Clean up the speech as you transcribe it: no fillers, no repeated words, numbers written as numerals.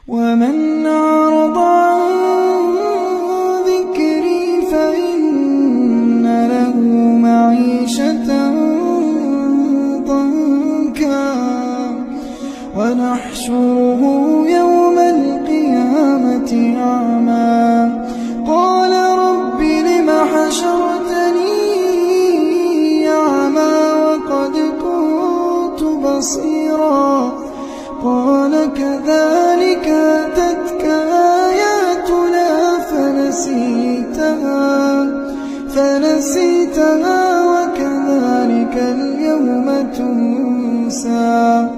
ومن أعرض عن ذكري فإن له معيشة ضنكا ونحشره يوم القيامة أعمى قال رب لم حشرتني أعمى وقد كنت بصيرا قال كذلك أتتك آياتنا فنسيتها وكذلك اليوم تنسى